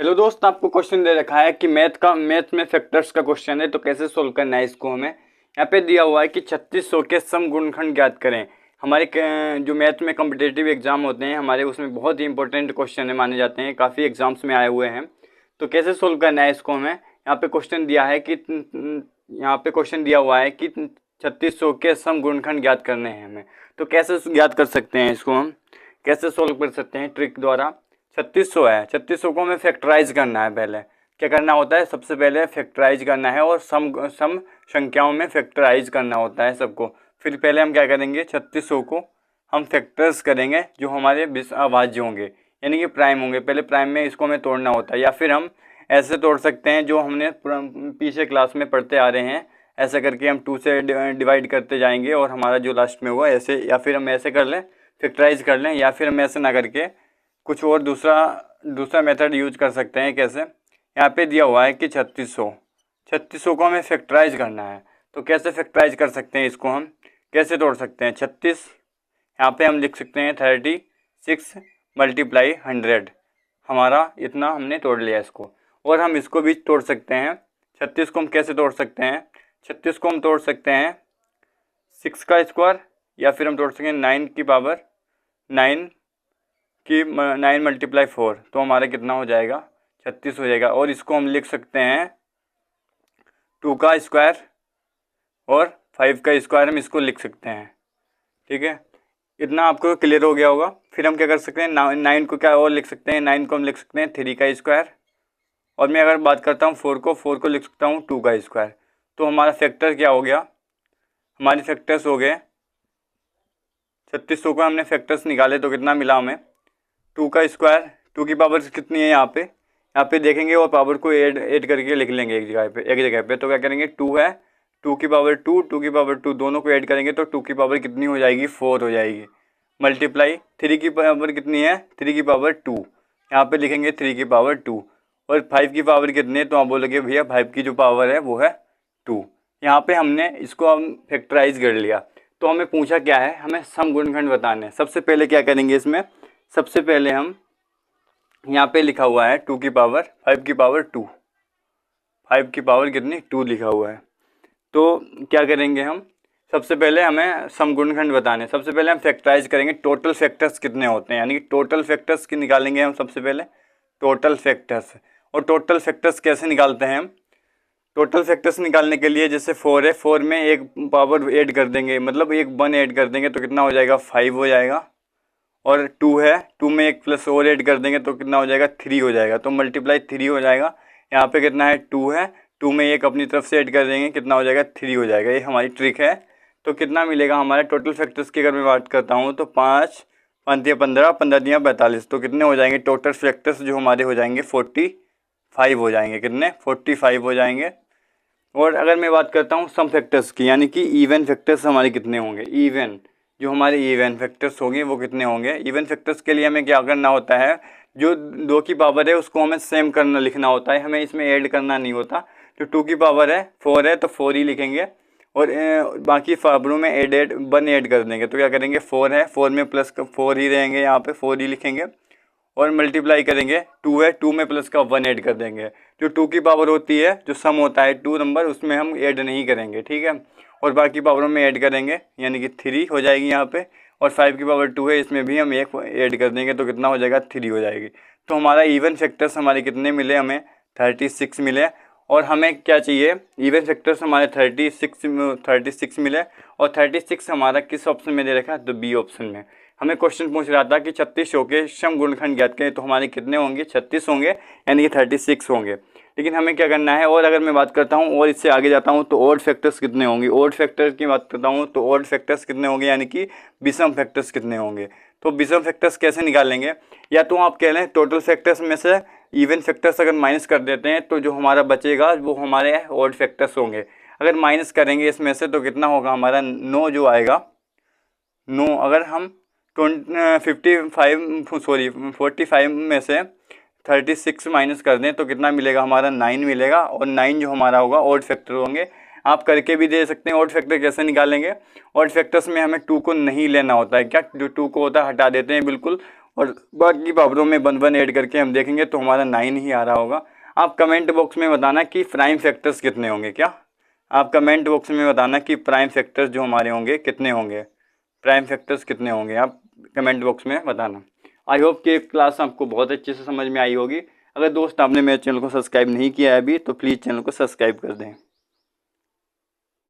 Hello दोस्त, आपको question दे रखा है कि मैथ में फैक्टर्स का क्वेश्चन है, तो कैसे सोल्व करना है इसको हमें। यहाँ पे दिया हुआ है कि 3600 के सम गुणनखंड ज्ञात करें। हमारे जो मैथ में कॉम्पिटिटिव एग्जाम होते हैं हमारे, उसमें बहुत ही इंपॉर्टेंट क्वेश्चन है, माने जाते हैं, काफ़ी एग्जाम्स में आए हुए हैं। तो कैसे सोल्व करना है इसको हमें। यहाँ पे क्वेश्चन दिया है कि यहाँ पे क्वेश्चन दिया हुआ है कि 3600 के सम गुणनखंड ज्ञात करने हैं हमें। तो कैसे ज्ञात कर सकते हैं इसको, हम कैसे सोल्व कर सकते हैं ट्रिक द्वारा। 3600 है, 3600 को हमें फैक्टराइज करना है। पहले क्या करना होता है, सबसे पहले फैक्टराइज करना है और सम संख्याओं में फैक्टराइज करना होता है सबको। फिर पहले हम क्या करेंगे, 3600 को हम फैक्टर्स करेंगे जो हमारे अभाज्य होंगे, यानी कि प्राइम होंगे। पहले प्राइम में इसको हमें तोड़ना होता है, या फिर हम ऐसे तोड़ सकते हैं जो हमने पीछे क्लास में पढ़ते आ रहे हैं। ऐसा करके हम 2 से डिवाइड करते जाएंगे और हमारा जो लास्ट में होगा ऐसे, या फिर हम ऐसे कर लें, फैक्टराइज कर लें, या फिर हम ऐसे ना करके कुछ और दूसरा मेथड यूज कर सकते हैं। कैसे, यहाँ पे दिया हुआ है कि 3600 को हमें फैक्टराइज करना है। तो कैसे फैक्टराइज कर सकते हैं इसको, हम कैसे तोड़ सकते हैं। 36 यहाँ पे हम लिख सकते हैं 36 मल्टीप्लाई 100, हमारा इतना हमने तोड़ लिया इसको। और हम इसको भी तोड़ सकते हैं। 36 को हम कैसे तोड़ सकते हैं, 36 को हम तोड़ सकते हैं 6 का स्क्वायर, या फिर हम तोड़ सकते हैं 9 की पावर 9 कि 9 मल्टीप्लाई 4, तो हमारा कितना हो जाएगा, 36 हो जाएगा। और इसको हम लिख सकते हैं 2 का स्क्वायर और 5 का स्क्वायर, हम इसको लिख सकते हैं। ठीक है, इतना आपको क्लियर हो गया होगा। फिर हम क्या कर सकते हैं, 9 को क्या और लिख सकते हैं, 9 को हम लिख सकते हैं 3 का स्क्वायर। और मैं अगर बात करता हूँ 4 को लिख सकता हूँ 2 का स्क्वायर। तो हमारा फैक्टर क्या हो गया, हमारे फैक्टर्स हो गए 3600 को हमने फैक्टर्स निकाले तो कितना मिला हमें, 2 का स्क्वायर। 2 की पावर कितनी है, यहाँ पे देखेंगे और पावर को ऐड करके लिख लेंगे एक जगह पे। तो क्या करेंगे, 2 है, 2 की पावर 2, 2 की पावर 2, दोनों को ऐड करेंगे तो 2 की पावर कितनी हो जाएगी, 4 हो जाएगी। मल्टीप्लाई 3 की पावर कितनी है, 3 की पावर 2, यहाँ पे लिखेंगे 3 की पावर 2। और 5 की पावर कितनी है, तो आप बोलोगे भैया 5 की जो पावर है वो है 2। यहाँ पे हमने इसको हम फैक्टराइज कर लिया। तो हमें पूछा क्या है, हमें सम गुणनखंड बताने हैं। सबसे पहले क्या करेंगे इसमें, सबसे पहले हम यहाँ पे लिखा हुआ है 2 की पावर 5 की पावर 2, 5 की पावर कितनी, 2 लिखा हुआ है। तो क्या करेंगे हम, सबसे पहले हमें सम गुणनखंड बताने। सबसे पहले हम फैक्टराइज करेंगे, टोटल फैक्टर्स कितने होते हैं, यानी कि टोटल फैक्टर्स की निकालेंगे हम सबसे पहले, टोटल फैक्टर्स। और टोटल फैक्टर्स कैसे निकालते हैं हम, टोटल फैक्टर्स निकालने के लिए जैसे 4 है, 4 में एक पावर ऐड कर देंगे, मतलब एक 1 ऐड कर देंगे तो कितना हो जाएगा, 5 हो जाएगा। और 2 है, 2 में एक प्लस और ऐड कर देंगे तो कितना हो जाएगा, 3 हो जाएगा। तो मल्टीप्लाई 3 हो जाएगा। यहाँ पे कितना है, 2 है, 2 में एक अपनी तरफ से ऐड कर देंगे, कितना हो जाएगा, 3 हो जाएगा। ये हमारी ट्रिक है। तो कितना मिलेगा हमारे टोटल फैक्टर्स की अगर मैं बात करता हूँ तो 5 5 दिया 15, 15 दिया 45, तो कितने हो जाएंगे टोटल फैक्टर्स जो हमारे हो जाएंगे 45 हो जाएंगे। कितने, 45 हो जाएंगे। और अगर मैं बात करता हूँ सम फैक्टर्स की, यानी कि इवन फैक्टर्स हमारे कितने होंगे, इवन जो हमारे इवन फैक्टर्स होंगे वो कितने होंगे। इवन फैक्टर्स के लिए हमें क्या करना होता है, जो 2 की पावर है उसको हमें सेम करना लिखना होता है, हमें इसमें ऐड करना नहीं होता। जो 2 की पावर है 4 है तो 4 ही लिखेंगे, और बाकी पावरों में 1 ऐड कर देंगे। तो क्या करेंगे, 4 है, 4 में प्लस 4 ही रहेंगे, यहाँ पे 4 ही लिखेंगे। और मल्टीप्लाई करेंगे, 2 है, 2 में प्लस का 1 ऐड कर देंगे। जो 2 की पावर होती है, जो सम होता है 2 नंबर, उसमें हम ऐड नहीं करेंगे, ठीक है। और बाकी पावरों में ऐड करेंगे, यानी कि 3 हो जाएगी यहाँ पे। और 5 की पावर 2 है, इसमें भी हम एक ऐड कर देंगे तो कितना हो जाएगा, 3 हो जाएगी। तो हमारा इवन फैक्टर्स हमारे कितने मिले, हमें 36 मिले। और हमें क्या चाहिए, इवन फैक्टर्स हमारे 36 मिले। और 36 हमारा किस ऑप्शन में दे रखा है, तो बी ऑप्शन में। हमें क्वेश्चन पूछ रहा था कि 3600 के सम गुणनखंड ज्ञात करें, तो हमारे कितने होंगे, 36 होंगे, यानी कि 36 होंगे। लेकिन हमें क्या करना है, और अगर मैं बात करता हूँ और इससे आगे जाता हूँ तो ऑड फैक्टर्स कितने होंगे, ऑड फैक्टर की बात करता हूँ तो ऑड फैक्टर्स कितने होंगे, यानी कि विषम फैक्टर्स कितने होंगे। तो विषम फैक्टर्स कैसे निकालेंगे, या तो आप कह लें टोटल फैक्टर्स में से इवन फैक्टर्स अगर माइनस कर देते हैं तो जो हमारा बचेगा वो हमारे ऑड फैक्टर्स होंगे। अगर माइनस करेंगे इसमें से तो कितना होगा हमारा, 9 जो आएगा, 9। अगर हम 45 में से 36 माइनस कर दें तो कितना मिलेगा हमारा, 9 मिलेगा। और 9 जो हमारा होगा ऑड फैक्टर होंगे। आप करके भी दे सकते हैं। ऑड फैक्टर कैसे निकालेंगे, ऑड फैक्टर्स में हमें 2 को नहीं लेना होता है, क्या जो 2 को होता है हटा देते हैं बिल्कुल, और बाकी पावरों में 1 1 ऐड करके हम देखेंगे तो हमारा 9 ही आ रहा होगा। आप कमेंट बॉक्स में बताना कि प्राइम फैक्टर्स कितने होंगे। क्या आप कमेंट बॉक्स में बताना कि प्राइम फैक्टर्स जो हमारे होंगे कितने होंगे, प्राइम फैक्टर्स कितने होंगे, आप कमेंट बॉक्स में बताना। आई होप कि क्लास आपको बहुत अच्छे से समझ में आई होगी। अगर दोस्त आपने मेरे चैनल को सब्सक्राइब नहीं किया है अभी तो प्लीज़ चैनल को सब्सक्राइब कर दें।